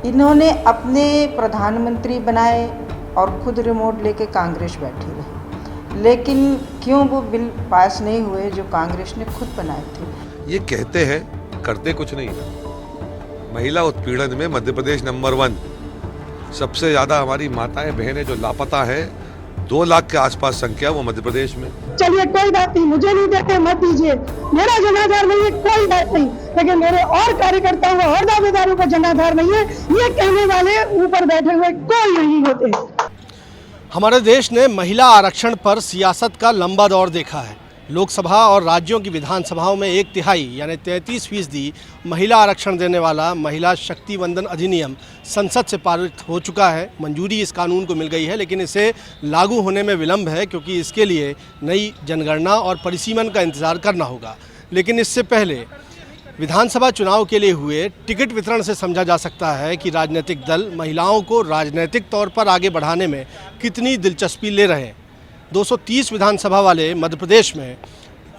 इन्होंने अपने प्रधानमंत्री बनाए और खुद रिमोट लेके कांग्रेस बैठी रही, लेकिन क्यों वो बिल पास नहीं हुए जो कांग्रेस ने खुद बनाए थे। ये कहते हैं, करते कुछ नहीं है। महिला उत्पीड़न में मध्य प्रदेश नंबर 1, सबसे ज़्यादा हमारी माताएं बहनें जो लापता है, 2 लाख के आसपास संख्या वो मध्य प्रदेश में। चलिए कोई बात नहीं, मुझे नहीं देते मत दीजिए, मेरा जनाधार नहीं है, कोई बात नहीं, लेकिन मेरे और कार्यकर्ताओं का और दावेदारों का जनाधार नहीं है, ये कहने वाले ऊपर बैठे हुए कोई नहीं होते। हमारे देश ने महिला आरक्षण पर सियासत का लंबा दौर देखा है। लोकसभा और राज्यों की विधानसभाओं में 1/3 यानी 33% महिला आरक्षण देने वाला महिला शक्ति वंदन अधिनियम संसद से पारित हो चुका है। मंजूरी इस कानून को मिल गई है, लेकिन इसे लागू होने में विलंब है क्योंकि इसके लिए नई जनगणना और परिसीमन का इंतजार करना होगा। लेकिन इससे पहले विधानसभा चुनाव के लिए हुए टिकट वितरण से समझा जा सकता है कि राजनीतिक दल महिलाओं को राजनीतिक तौर पर आगे बढ़ाने में कितनी दिलचस्पी ले रहे हैं। 230 विधानसभा वाले मध्य प्रदेश में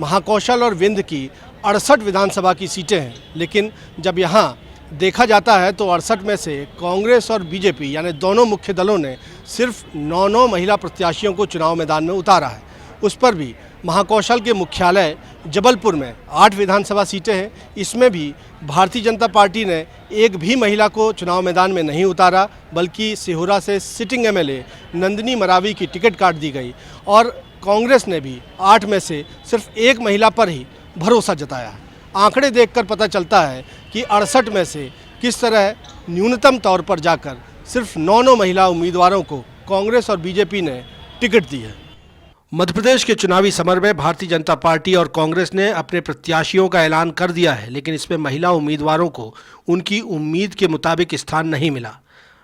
महाकौशल और विंध्य की 68 विधानसभा की सीटें हैं, लेकिन जब यहाँ देखा जाता है तो 68 में से कांग्रेस और बीजेपी यानी दोनों मुख्य दलों ने सिर्फ 9 महिला प्रत्याशियों को चुनाव मैदान में उतारा है। उस पर भी महाकौशल के मुख्यालय जबलपुर में 8 विधानसभा सीटें हैं, इसमें भी भारतीय जनता पार्टी ने एक भी महिला को चुनाव मैदान में नहीं उतारा, बल्कि सिहोरा से सिटिंग एमएलए नंदिनी मरावी की टिकट काट दी गई और कांग्रेस ने भी 8 में से सिर्फ एक महिला पर ही भरोसा जताया है। आंकड़े देखकर पता चलता है कि 68 में से किस तरह न्यूनतम तौर पर जाकर सिर्फ 9 महिला उम्मीदवारों को कांग्रेस और बीजेपी ने टिकट दी है। मध्य प्रदेश के चुनावी समर में भारतीय जनता पार्टी और कांग्रेस ने अपने प्रत्याशियों का ऐलान कर दिया है, लेकिन इसमें महिला उम्मीदवारों को उनकी उम्मीद के मुताबिक स्थान नहीं मिला।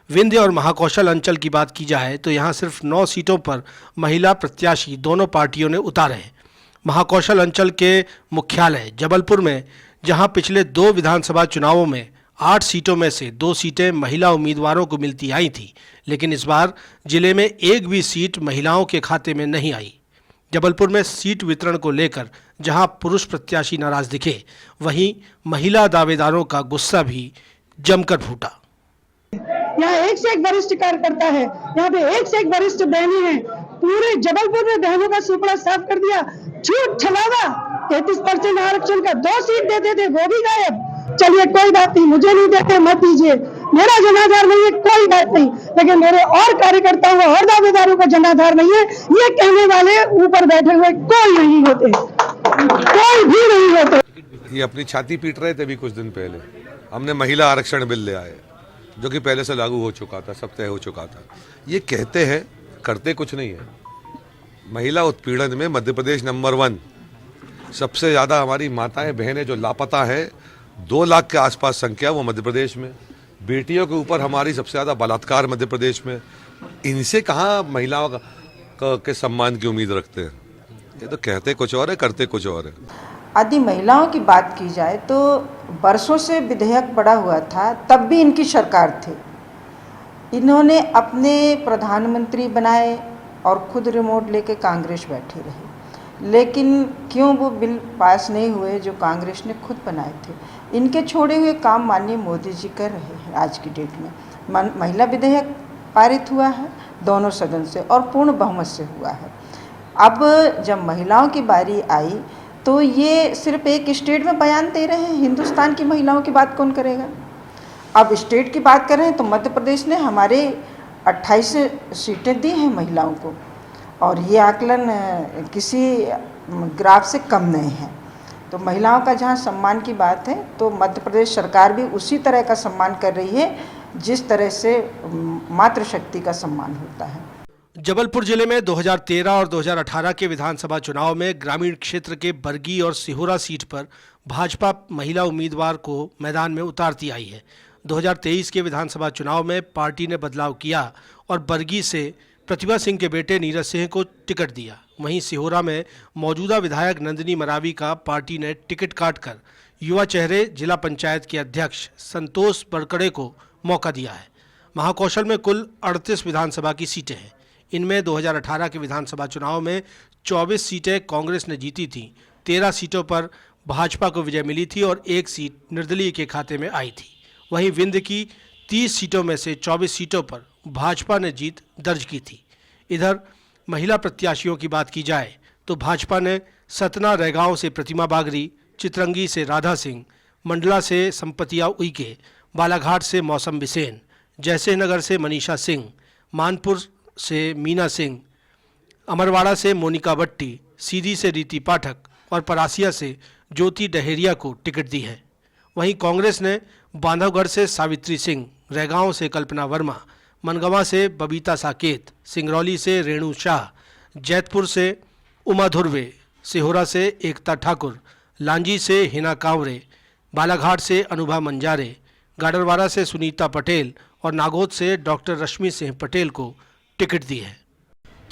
विंध्य और महाकौशल अंचल की बात की जाए तो यहाँ सिर्फ 9 सीटों पर महिला प्रत्याशी दोनों पार्टियों ने उतारे हैं। महाकौशल अंचल के मुख्यालय जबलपुर में जहाँ पिछले 2 विधानसभा चुनावों में 8 सीटों में से 2 सीटें महिला उम्मीदवारों को मिलती आई थी, लेकिन इस बार जिले में एक भी सीट महिलाओं के खाते में नहीं आई। जबलपुर में सीट वितरण को लेकर जहां पुरुष प्रत्याशी नाराज दिखे, वहीं महिला दावेदारों का गुस्सा भी जमकर फूटा। यहाँ एक से एक वरिष्ठ कार्यकर्ता है, यहाँ पे एक से एक वरिष्ठ बहनें हैं। पूरे जबलपुर में बहनों का सुपड़ा साफ कर दिया। झूठ छलावा 33% आरक्षण का 2 सीट देते थे, वो भी गायब। चलिए कोई बात नहीं, मुझे नहीं देते मत दीजिए, मेरा जनाधार नहीं है, कोई बात नहीं, लेकिन मेरे और कार्यकर्ताओं और दावेदारों का जनाधार नहीं है, ये कहने वाले ऊपर बैठे हुए कोई नहीं होते, कोई भी नहीं होते। ये अपनी छाती पीट रहे थे भी कुछ दिन पहले। हमने महिला आरक्षण बिल ले आए जो कि पहले से लागू हो चुका था, सब तय हो चुका था। ये कहते हैं, करते कुछ नहीं है। महिला उत्पीड़न में मध्य प्रदेश नंबर 1, सबसे ज़्यादा हमारी माताएं बहनें जो लापता है, 2 लाख के आसपास संख्या वो मध्य प्रदेश में। बेटियों के ऊपर हमारी सबसे ज़्यादा बलात्कार मध्य प्रदेश में। इनसे कहाँ महिलाओं के सम्मान की उम्मीद रखते हैं। ये तो कहते कुछ और है, करते कुछ और है। यदि महिलाओं की बात की जाए तो बरसों से विधेयक पड़ा हुआ था, तब भी इनकी सरकार थी। इन्होंने अपने प्रधानमंत्री बनाए और खुद रिमोट लेके कांग्रेस बैठी रही, लेकिन क्यों वो बिल पास नहीं हुए जो कांग्रेस ने खुद बनाए थे। इनके छोड़े हुए काम माननीय मोदी जी कर रहे हैं। आज की डेट में महिला विधेयक पारित हुआ है दोनों सदन से और पूर्ण बहुमत से हुआ है। अब जब महिलाओं की बारी आई तो ये सिर्फ एक स्टेट में बयान दे रहे हैं, हिंदुस्तान की महिलाओं की बात कौन करेगा। अब स्टेट की बात कर रहे हैं तो मध्य प्रदेश ने हमारे 28 सीटें दी हैं महिलाओं को, और ये आकलन किसी ग्राफ से कम नहीं है। तो महिलाओं का जहाँ सम्मान की बात है तो मध्य प्रदेश सरकार भी उसी तरह का सम्मान कर रही है जिस तरह से मातृशक्ति का सम्मान होता है। जबलपुर जिले में 2013 और 2018 के विधानसभा चुनाव में ग्रामीण क्षेत्र के बरगी और सिहोरा सीट पर भाजपा महिला उम्मीदवार को मैदान में उतारती आई है। 2023 के विधानसभा चुनाव में पार्टी ने बदलाव किया और बरगी से प्रतिभा सिंह के बेटे नीरज सिंह को टिकट दिया। वहीं सिहोरा में मौजूदा विधायक नंदिनी मरावी का पार्टी ने टिकट काटकर युवा चेहरे जिला पंचायत के अध्यक्ष संतोष बड़कड़े को मौका दिया है। महाकौशल में कुल 38 विधानसभा की सीटें हैं। इनमें 2018 के विधानसभा चुनाव में 24 सीटें कांग्रेस ने जीती थी, 13 सीटों पर भाजपा को विजय मिली थी और 1 सीट निर्दलीय के खाते में आई थी। वहीं विंध्य की 30 सीटों में से 24 सीटों पर भाजपा ने जीत दर्ज की थी। इधर महिला प्रत्याशियों की बात की जाए तो भाजपा ने सतना रैगांव से प्रतिमा बागरी, चितरंगी से राधा सिंह, मंडला से संपतिया उइके, बालाघाट से मौसम बिसेन, जैसे नगर से मनीषा सिंह, मानपुर से मीना सिंह, अमरवाड़ा से मोनिका भट्टी, सीधी से रीति पाठक और परासिया से ज्योति डहेरिया को टिकट दी है। वहीं कांग्रेस ने बांधवगढ़ से सावित्री सिंह, रैगांव से कल्पना वर्मा, मनगवा से बबीता साकेत, सिंगरौली से रेणु शाह, जैतपुर से उमा धुर्वे, सिहोरा से एकता ठाकुर, लांजी से हिना कांवरे, बालाघाट से अनुभा मंजारे, गाडरवारा से सुनीता पटेल और नागौद से डॉक्टर रश्मि सिंह पटेल को टिकट दी है।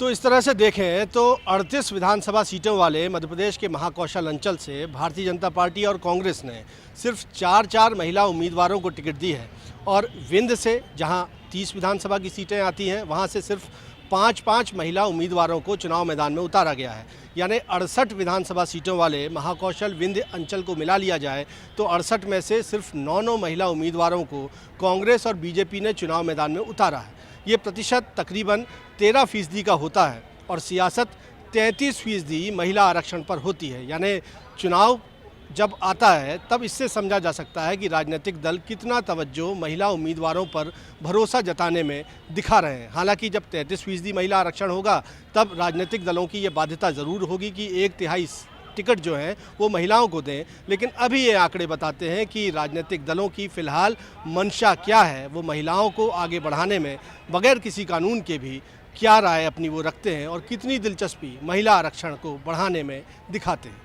तो इस तरह से देखें तो 38 विधानसभा सीटों वाले मध्य प्रदेश के महाकौशल अंचल से भारतीय जनता पार्टी और कांग्रेस ने सिर्फ 4 महिला उम्मीदवारों को टिकट दी है और विंध्य से जहां 30 विधानसभा की सीटें आती हैं वहां से सिर्फ 5 महिला उम्मीदवारों को चुनाव मैदान में उतारा गया है। यानी 68 विधानसभा सीटों वाले महाकौशल विंध्य अंचल को मिला लिया जाए तो 68 में से सिर्फ 9 महिला उम्मीदवारों को कांग्रेस और बीजेपी ने चुनाव मैदान में उतारा है। ये प्रतिशत तकरीबन 13% का होता है और सियासत 33% महिला आरक्षण पर होती है। यानी चुनाव जब आता है तब इससे समझा जा सकता है कि राजनीतिक दल कितना तवज्जो महिला उम्मीदवारों पर भरोसा जताने में दिखा रहे हैं। हालांकि जब 33% महिला आरक्षण होगा तब राजनीतिक दलों की ये बाध्यता ज़रूर होगी कि 1/3 टिकट जो है वो महिलाओं को दें, लेकिन अभी ये आंकड़े बताते हैं कि राजनीतिक दलों की फ़िलहाल मंशा क्या है, वो महिलाओं को आगे बढ़ाने में बगैर किसी कानून के भी क्या राय अपनी वो रखते हैं और कितनी दिलचस्पी महिला आरक्षण को बढ़ाने में दिखाते हैं।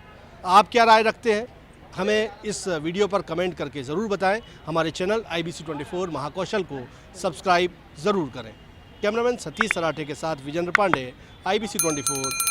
आप क्या राय रखते हैं हमें इस वीडियो पर कमेंट करके ज़रूर बताएं। हमारे चैनल IBC 24 महाकौशल को सब्सक्राइब ज़रूर करें। कैमरामैन सतीश सराठे के साथ विजेंद्र पांडे, IBC 24